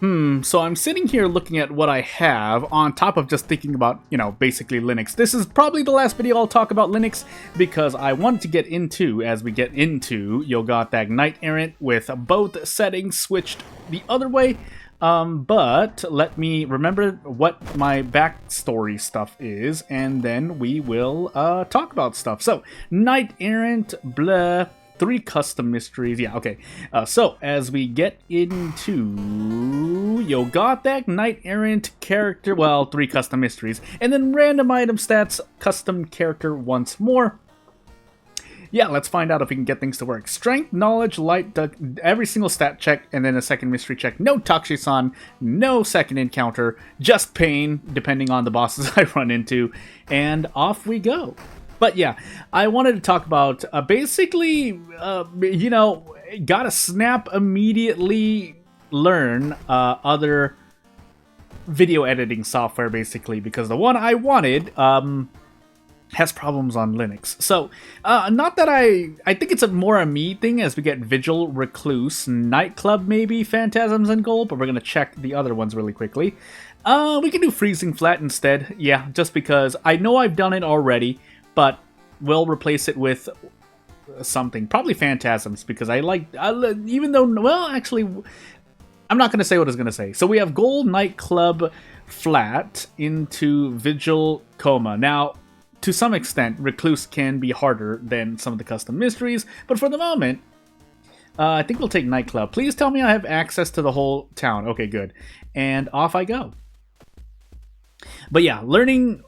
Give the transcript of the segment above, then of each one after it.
So I'm sitting here looking at what I have on top of just thinking about, basically Linux. This is probably the last video I'll talk about Linux because I wanted to get into, as we get into, you got that Knight Errant with both settings switched the other way. But let me remember what my backstory stuff is, and then we will talk about stuff. So, Knight Errant, blah. 3 custom mysteries. Yeah, okay. So, as we get into... You got that Knight Errant character. Well, 3 custom mysteries. And then random item stats, custom character once more. Yeah, let's find out if we can get things to work. Strength, knowledge, light, every single stat check, and then a second mystery check. No Takshisan, no second encounter, just pain, depending on the bosses I run into. And off we go. But yeah, I wanted to talk about basically, gotta snap immediately learn other video editing software, basically, because the one I wanted has problems on Linux. So, not that I think it's more a me thing as we get Vigil, Recluse, Nightclub, maybe, Phantasms, and Gold, but we're gonna check the other ones really quickly. We can do Freezing Flat instead, yeah, just because I know I've done it already. But we'll replace it with something. Probably Phantasms, because even though, well, actually, I'm not going to say what I was going to say. So we have Gold, Nightclub, Flat into Vigil, Coma. Now, to some extent, Recluse can be harder than some of the custom mysteries, but for the moment, I think we'll take Nightclub. Please tell me I have access to the whole town. Okay, good. And off I go. But yeah, learning...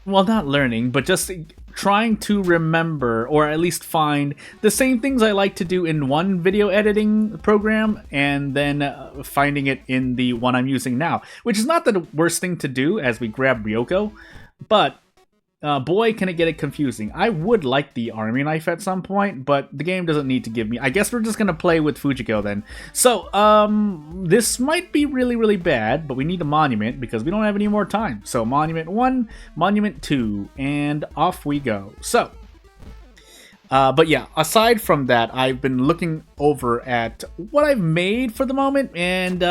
Well, not learning, but just trying to remember, or at least find, the same things I like to do in one video editing program, and then finding it in the one I'm using now. Which is not the worst thing to do as we grab Ryoko, but boy, can it get it confusing. I would like the army knife at some point, but the game doesn't need to give me... I guess we're just going to play with Fujiko then. So, this might be really, really bad, but we need a monument because we don't have any more time. So, Monument 1, Monument 2, and off we go. So, but yeah, aside from that, I've been looking over at what I've made for the moment, and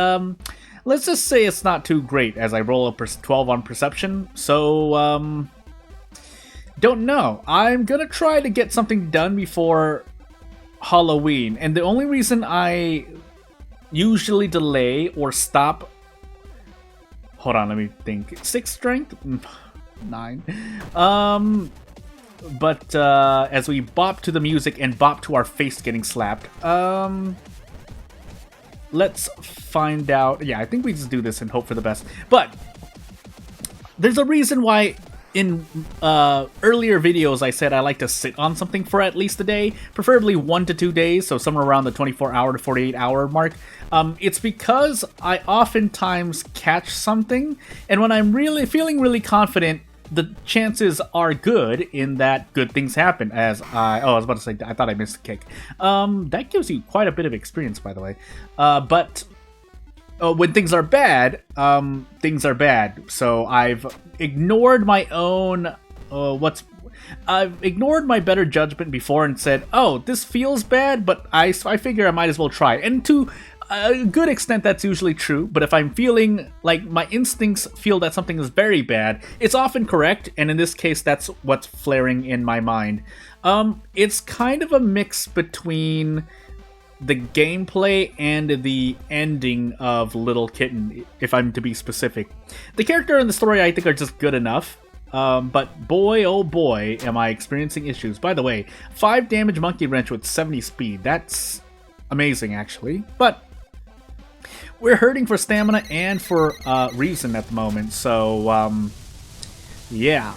let's just say it's not too great as I roll a 12 on Perception. So, don't know. I'm gonna try to get something done before Halloween, and the only reason I usually delay or stop... Hold on, let me think. 6 strength? 9. But as we bop to the music and bop to our face getting slapped, let's find out... Yeah, I think we just do this and hope for the best. But there's a reason why... In earlier videos, I said I like to sit on something for at least a day, preferably 1 to 2 days, so somewhere around the 24-hour to 48-hour mark. It's because I oftentimes catch something, and when I'm feeling really confident, the chances are good in that good things happen. As I was about to say, I thought I missed a kick. That gives you quite a bit of experience, by the way. But when things are bad, things are bad. So I've ignored my own, I've ignored my better judgment before and said, oh, this feels bad, but I figure I might as well try. And to a good extent, that's usually true. But if I'm feeling like my instincts feel that something is very bad, it's often correct. And in this case, that's what's flaring in my mind. It's kind of a mix between the gameplay and the ending of Little Kitten, if I'm to be specific. The character and the story, I think, are just good enough. But boy, oh boy, am I experiencing issues. By the way, 5 damage Monkey Wrench with 70 speed. That's amazing, actually. But we're hurting for stamina and for reason at the moment. So, yeah.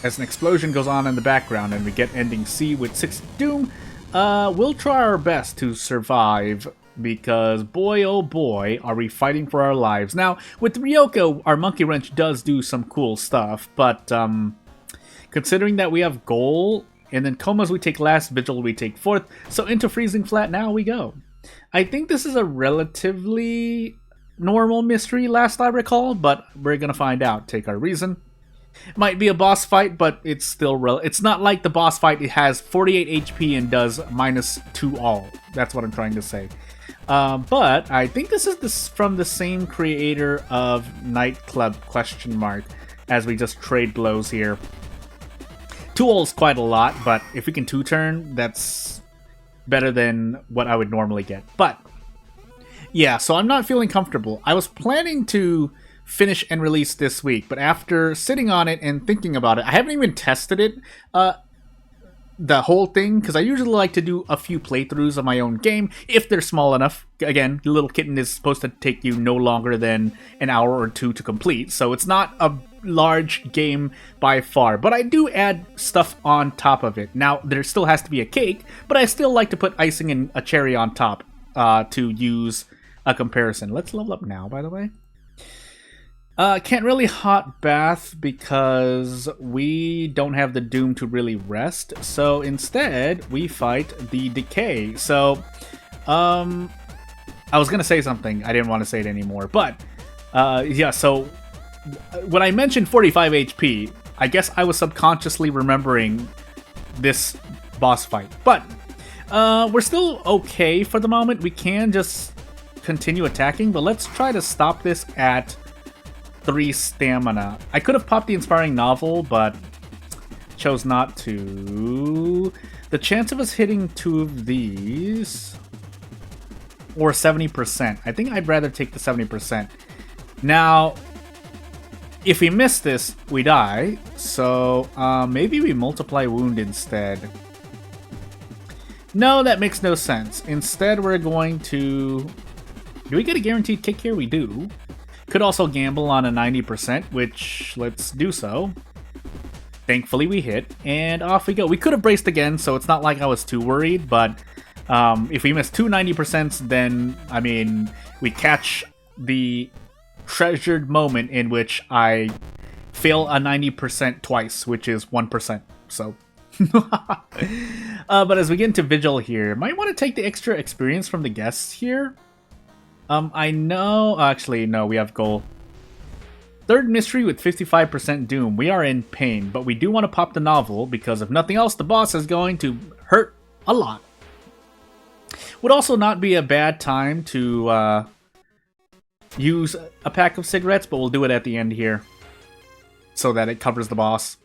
As an explosion goes on in the background and we get ending C with 6 Doom, we'll try our best to survive, because boy oh boy are we fighting for our lives. Now, with Ryoko, our Monkey Wrench does do some cool stuff, but considering that we have Goal, and then Comas we take last, Vigil we take 4th, so into Freezing Flat now we go. I think this is a relatively normal mystery last I recall, but we're gonna find out. Take our reason. Might be a boss fight, but it's still it's not like the boss fight. It has 48 HP and does -2 all. That's what I'm trying to say. But I think this is from the same creator of Nightclub ? As we just trade blows here. 2 ults quite a lot, but if we can 2-turn, that's better than what I would normally get. But yeah, so I'm not feeling comfortable. I was planning to finish and release this week, but after sitting on it and thinking about it, I haven't even tested it, the whole thing, because I usually like to do a few playthroughs of my own game, if they're small enough. Again, the little kitten is supposed to take you no longer than an hour or 2 to complete, so it's not a large game by far, but I do add stuff on top of it. Now, there still has to be a cake, but I still like to put icing and a cherry on top to use a comparison. Let's level up now, by the way. Can't really hot bath because we don't have the Doom to really rest. So instead, we fight the Decay. So, I was gonna say something. I didn't want to say it anymore. But, yeah, so when I mentioned 45 HP, I guess I was subconsciously remembering this boss fight. But, we're still okay for the moment. We can just continue attacking, but let's try to stop this at 3 stamina. I could have popped the Inspiring Novel, but chose not to. The chance of us hitting 2 of these, or 70%. I think I'd rather take the 70%. Now, if we miss this, we die. So maybe we multiply wound instead. No, that makes no sense. Instead, we're going to... Do we get a guaranteed kick here? We do. Could also gamble on a 90%, which, let's do so. Thankfully we hit, and off we go. We could have braced again, so it's not like I was too worried, but if we miss 2 90%, then, I mean, we catch the treasured moment in which I fail a 90% twice, which is 1%, so... but as we get into Vigil here, might want to take the extra experience from the guests here. I know... Actually, no, we have goal. 3rd mystery with 55% Doom. We are in pain, but we do want to pop the novel, because if nothing else, the boss is going to hurt a lot. Would also not be a bad time to use a pack of cigarettes, but we'll do it at the end here, so that it covers the boss.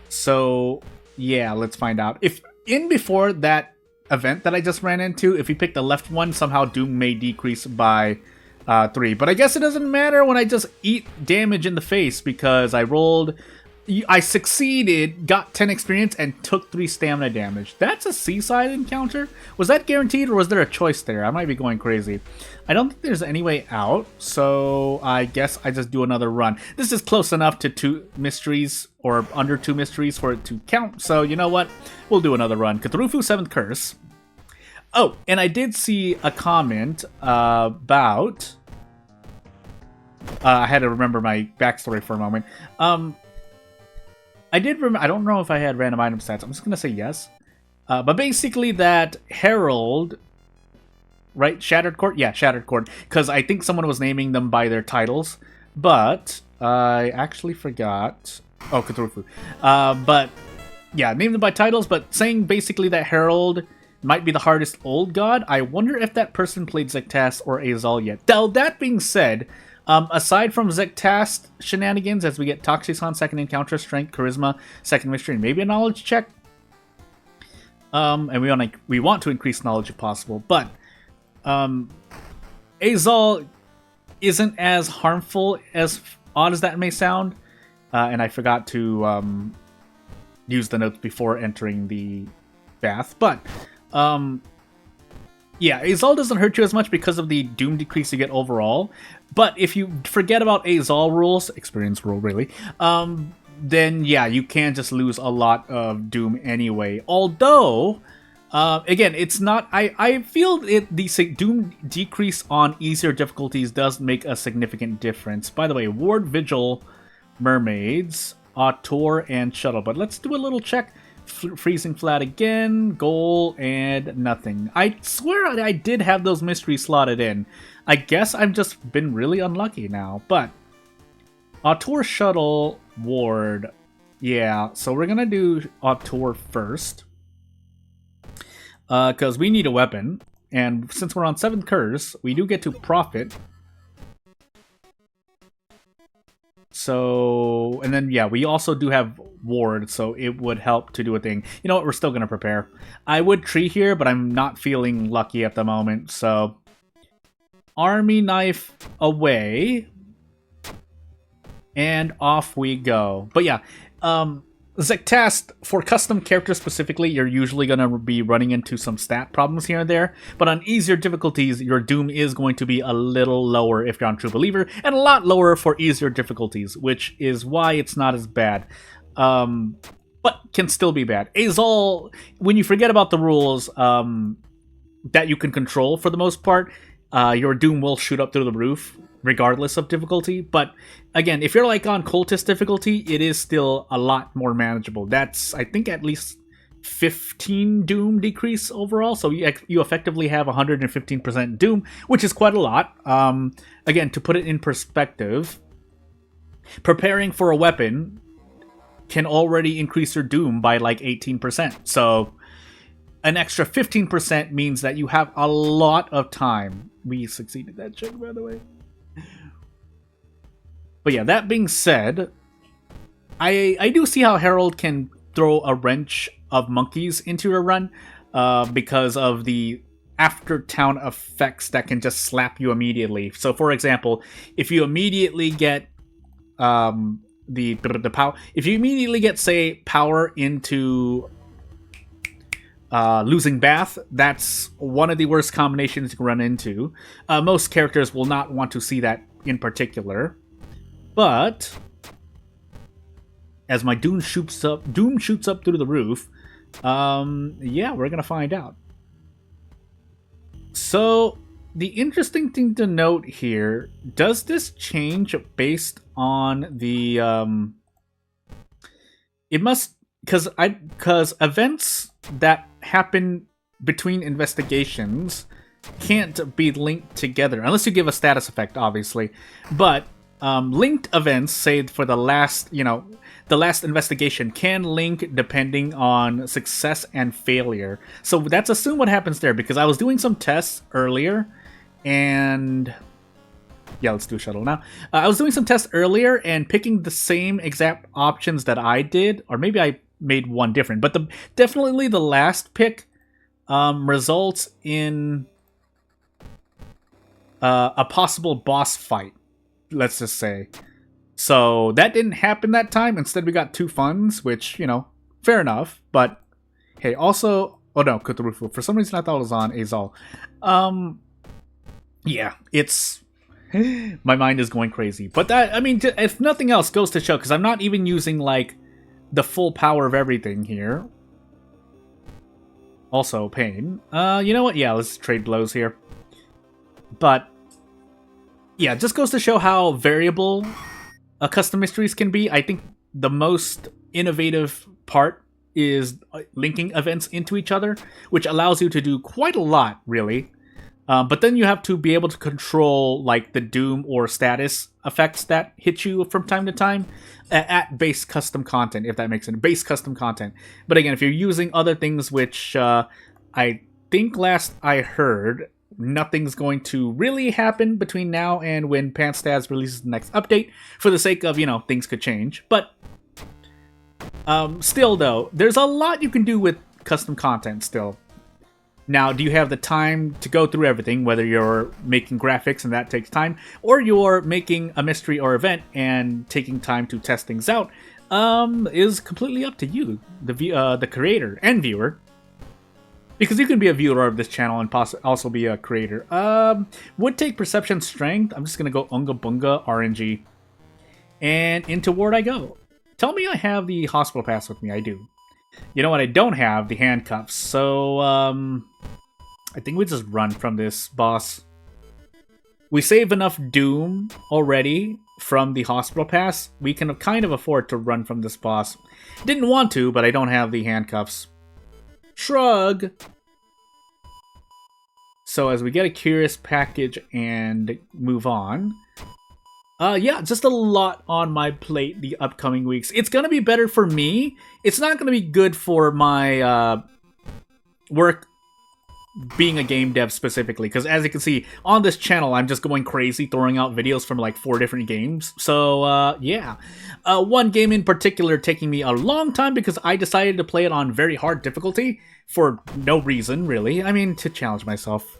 So, yeah, let's find out. If in before that event that I just ran into, if you pick the left one, somehow Doom may decrease by 3. But I guess it doesn't matter when I just eat damage in the face, because I succeeded, got 10 experience, and took 3 stamina damage. That's a seaside encounter? Was that guaranteed, or was there a choice there? I might be going crazy. I don't think there's any way out, so I guess I just do another run. This is close enough to 2 mysteries, or under 2 mysteries for it to count, so you know what? We'll do another run. Cthulhu 7th Curse. Oh, and I did see a comment about... I had to remember my backstory for a moment. I did remember... I don't know if I had random item stats. I'm just going to say yes. But basically that Herald... Right? Shattered Court? Yeah, Shattered Court. Because I think someone was naming them by their titles. But I actually forgot... Oh, Cthulhu. But, yeah, named them by titles, but saying basically that Herald might be the hardest old god. I wonder if that person played Zektas or Azal yet. Now, that being said, aside from Zektas shenanigans, as we get Toxicon, 2nd encounter, Strength, Charisma, 2nd mystery, and maybe a knowledge check. And we want to increase knowledge if possible, but Azal isn't as harmful, as odd as that may sound. And I forgot to use the notes before entering the bath. But, yeah, Azal doesn't hurt you as much because of the Doom decrease you get overall. But if you forget about Azal rules, experience rule really, then yeah, you can just lose a lot of Doom anyway. Although, again, it's not... I feel the Doom decrease on easier difficulties does make a significant difference. By the way, Ward, Vigil... Mermaids, Auteur, and Shuttle. But let's do a little check. Freezing flat again, goal, and nothing. I swear I did have those mysteries slotted in. I guess I've just been really unlucky now. But Auteur, Shuttle, Ward. Yeah, so we're gonna do Auteur first. Because we need a weapon. And since we're on 7th curse, we do get to profit. So, and then, yeah, we also do have ward, so it would help to do a thing. You know what, we're still going to prepare. I would tree here, but I'm not feeling lucky at the moment, so... Army knife away. And off we go. But yeah, Zectast, for custom characters specifically, you're usually going to be running into some stat problems here and there. But on easier difficulties, your Doom is going to be a little lower if you're on True Believer, and a lot lower for easier difficulties, which is why it's not as bad. But can still be bad. Azal, when you forget about the rules that you can control for the most part, your Doom will shoot up through the roof, regardless of difficulty. But again, if you're like on Cultist difficulty, it is still a lot more manageable. That's, I think, at least 15 Doom decrease overall. So you effectively have 115% Doom, which is quite a lot. Again, to put it in perspective, preparing for a weapon can already increase your Doom by like 18%. So an extra 15% means that you have a lot of time. We succeeded that check, by the way. But yeah, that being said, I do see how Herald can throw a wrench of monkeys into your run because of the after-town effects that can just slap you immediately. So, for example, if you immediately get the power, if you immediately get, say, power into losing Bath, that's one of the worst combinations you can run into. Most characters will not want to see that in particular. But as my Doom shoots up through the roof, yeah, we're gonna find out. So the interesting thing to note here, does this change based on the it must, because events that happen between investigations can't be linked together unless you give a status effect, obviously. But linked events, say for the last, the last investigation, can link depending on success and failure. So that's assume what happens there, because I was doing some tests earlier, and yeah, let's do a shuttle now. I was doing some tests earlier and picking the same exact options that I did, or maybe I made one different, but definitely the last pick results in a possible boss fight, let's just say. So that didn't happen that time. Instead, we got 2 funds, which, fair enough. But hey, also, oh no, Cthulhu. For some reason, I thought it was on Azal. Yeah, it's my mind is going crazy. But that, I mean, if nothing else, goes to show, because I'm not even using like the full power of everything here. Also, pain. You know what? Yeah, let's trade blows here. But yeah, it just goes to show how variable custom mysteries can be. I think the most innovative part is linking events into each other, which allows you to do quite a lot, really. But then you have to be able to control like the Doom or status effects that hit you from time to time at base custom content, if that makes sense. Base custom content. But again, if you're using other things, which I think last I heard, nothing's going to really happen between now and when Pantstats releases the next update, for the sake of, things could change. But still, though, there's a lot you can do with custom content still. Now, do you have the time to go through everything, whether you're making graphics and that takes time, or you're making a mystery or event and taking time to test things out, is completely up to you, the creator and viewer. Because you can be a viewer of this channel and also be a creator. Would take perception strength. I'm just going to go Unga Bunga RNG. And into ward I go. Tell me I have the hospital pass with me. I do. You know what? I don't have the handcuffs. So, I think we just run from this boss. We save enough Doom already from the hospital pass. We can kind of afford to run from this boss. Didn't want to, but I don't have the handcuffs. Shrug. So as we get a curious package and move on. Yeah, just a lot on my plate the upcoming weeks. It's going to be better for me. It's not going to be good for my work being a game dev specifically, because as you can see on this channel, I'm just going crazy throwing out videos from like 4 different games. So yeah, one game in particular taking me a long time because I decided to play it on very hard difficulty for no reason really. I mean, to challenge myself,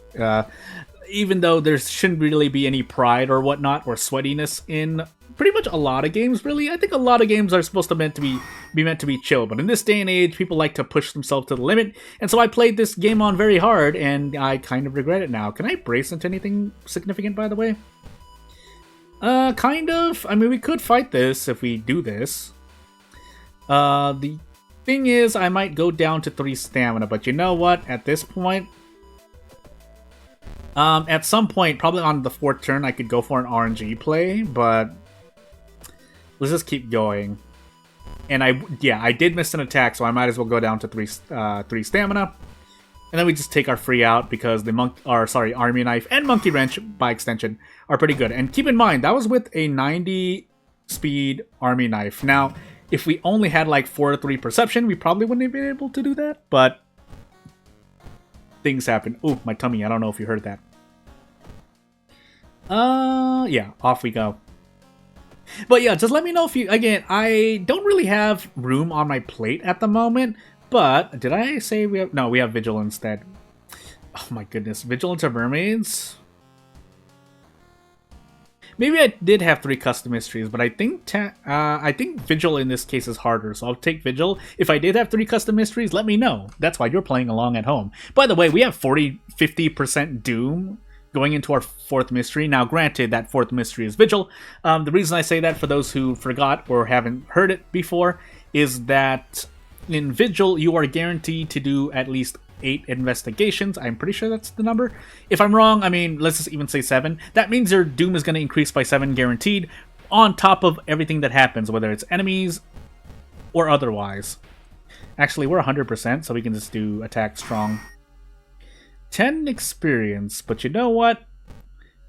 even though there shouldn't really be any pride or whatnot or sweatiness in pretty much a lot of games, really. I think a lot of games are supposed to be meant to be chill, but in this day and age, people like to push themselves to the limit, and so I played this game on very hard, and I kind of regret it now. Can I brace into anything significant, by the way? Kind of. I mean, we could fight this if we do this. The thing is, I might go down to 3 stamina, but you know what? At this point, at some point, probably on the 4th turn, I could go for an RNG play, but let's just keep going. And I did miss an attack, so I might as well go down to 3 stamina. And then we just take our free out because the Army Knife and Monkey Wrench, by extension, are pretty good. And keep in mind, that was with a 90 speed Army Knife. Now, if we only had like 4-3 perception, we probably wouldn't have been able to do that, but things happen. Ooh, my tummy, I don't know if you heard that. Yeah, off we go. But yeah, just let me know if you, again, I don't really have room on my plate at the moment, but did I say we have, no, we have Vigil instead. Oh my goodness, Vigilance of Mermaids? Maybe I did have 3 custom mysteries, but I think Vigil in this case is harder, so I'll take Vigil. If I did have 3 custom mysteries, let me know. That's why you're playing along at home. By the way, we have 50% Doom going into our 4th mystery. Now, granted, that 4th mystery is Vigil. The reason I say that, for those who forgot or haven't heard it before, is that in Vigil, you are guaranteed to do at least 8 investigations. I'm pretty sure that's the number. If I'm wrong, I mean, let's just even say 7. That means your Doom is going to increase by 7 guaranteed, on top of everything that happens, whether it's enemies or otherwise. Actually, we're 100%, so we can just do attack strong. 10 experience, but you know what?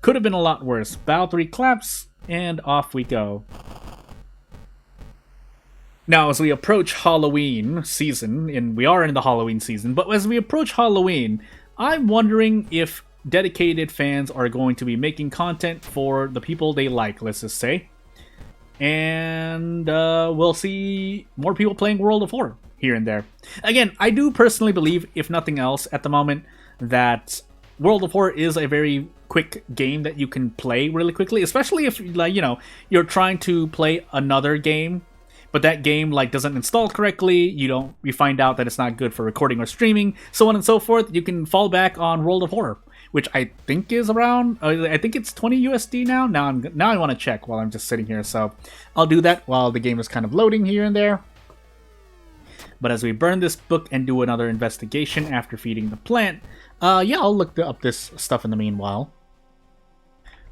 Could have been a lot worse. Bow 3 claps, and off we go. Now, as we approach Halloween season, and we are in the Halloween season, but as we approach Halloween, I'm wondering if dedicated fans are going to be making content for the people they like, let's just say. And we'll see more people playing World of Horror here and there. Again, I do personally believe, if nothing else at the moment, that World of Horror is a very quick game that you can play really quickly, especially if, like, you know, you're trying to play another game, but that game like doesn't install correctly, you find out that it's not good for recording or streaming, so on and so forth. You can fall back on World of Horror, which I think is around, I think it's 20 USD now. Now I want to check while I'm just sitting here, so I'll do that while the game is kind of loading here and there. But as we burn this book and do another investigation after feeding the plant, yeah, I'll look up this stuff in the meanwhile.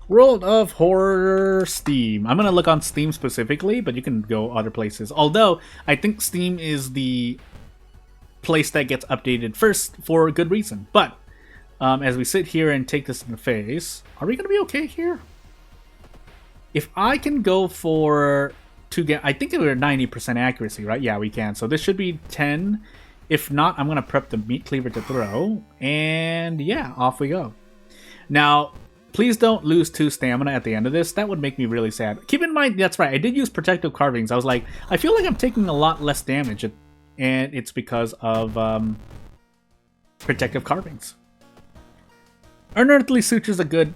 World of Horror Steam. I'm going to look on Steam specifically, but you can go other places. Although, I think Steam is the place that gets updated first for a good reason. But, as we sit here and take this in the face, are we going to be okay here? If I can go for... I think we're 90% accuracy, right? Yeah, we can. So this should be 10. If not, I'm going to prep the meat cleaver to throw. And yeah, off we go. Now, please don't lose 2 stamina at the end of this. That would make me really sad. Keep in mind, that's right, I did use protective carvings. I was like, I feel like I'm taking a lot less damage. And it's because of protective carvings. Unearthly Suture's a good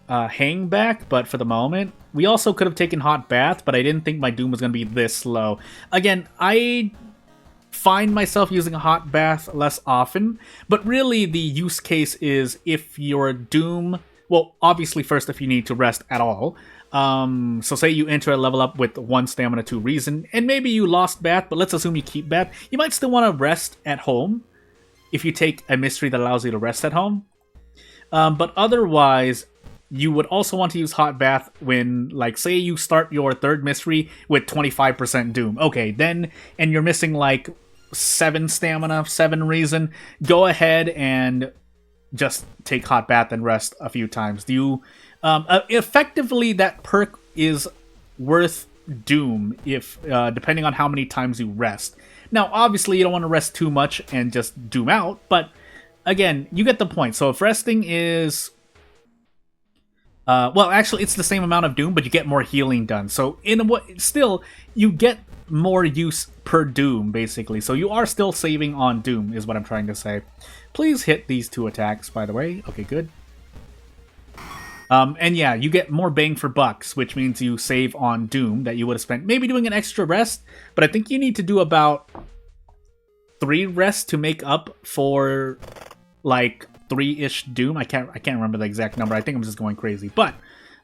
hang back, but for the moment, we also could have taken Hot Bath, but I didn't think my Doom was going to be this low. Again, I find myself using a Hot Bath less often, but really the use case is if your Doom, well, obviously first if you need to rest at all. So say you enter a level up with 1 stamina, 2 reason, and maybe you lost Bath, but let's assume you keep Bath. You might still want to rest at home if you take a mystery that allows you to rest at home. But otherwise, you would also want to use Hot Bath when, like, say you start your 3rd mystery with 25% Doom. Okay, then, and you're missing, like, 7 stamina, 7 reason, go ahead and just take Hot Bath and rest a few times. Effectively, that perk is worth Doom if depending on how many times you rest. Now, obviously, you don't want to rest too much and just Doom out, but again, you get the point. So if resting is... well, actually, it's the same amount of Doom, but you get more healing done. So in a way, still, you get more use per Doom, basically. So you are still saving on Doom, is what I'm trying to say. Please hit these 2 attacks, by the way. Okay, good. And yeah, you get more bang for bucks, which means you save on Doom that you would have spent maybe doing an extra rest, but I think you need to do about 3 rests to make up for, like, 3-ish Doom. I can't remember the exact number. I think I'm just going crazy. But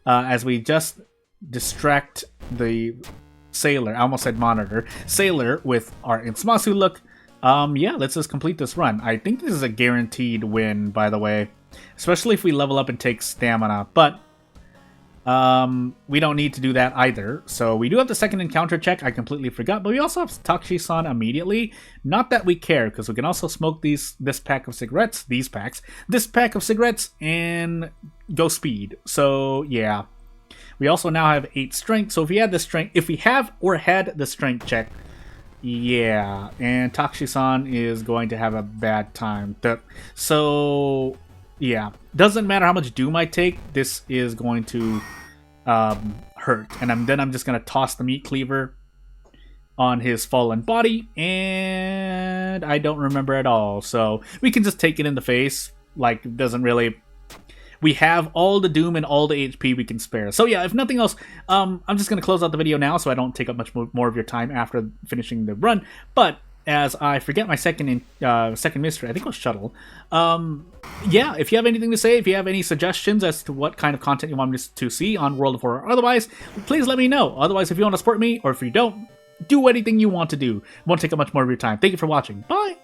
as we just distract the Sailor, I almost said Monitor, Sailor with our Insmasu look, yeah, let's just complete this run. I think this is a guaranteed win, by the way, especially if we level up and take stamina. But we don't need to do that either. So we do have the second encounter check. I completely forgot. But we also have Takushi-san immediately. Not that we care, because we can also smoke this pack of cigarettes, this pack of cigarettes, and go speed. So yeah. We also now have 8 strength. So if we had the strength, if we have or had the strength check, yeah. And Takushi-san is going to have a bad time. So yeah, doesn't matter how much Doom I take, this is going to hurt. And then I'm just going to toss the meat cleaver on his fallen body, and I don't remember at all. So we can just take it in the face. Like, it doesn't really... We have all the Doom and all the HP we can spare. So yeah, if nothing else, I'm just going to close out the video now so I don't take up much more of your time after finishing the run. But as I forget my second mystery, I think it was Shuttle. Yeah, if you have anything to say, if you have any suggestions as to what kind of content you want me to see on World of Horror or otherwise, please let me know. Otherwise, if you want to support me, or if you don't, do anything you want to do. It won't take up much more of your time. Thank you for watching. Bye!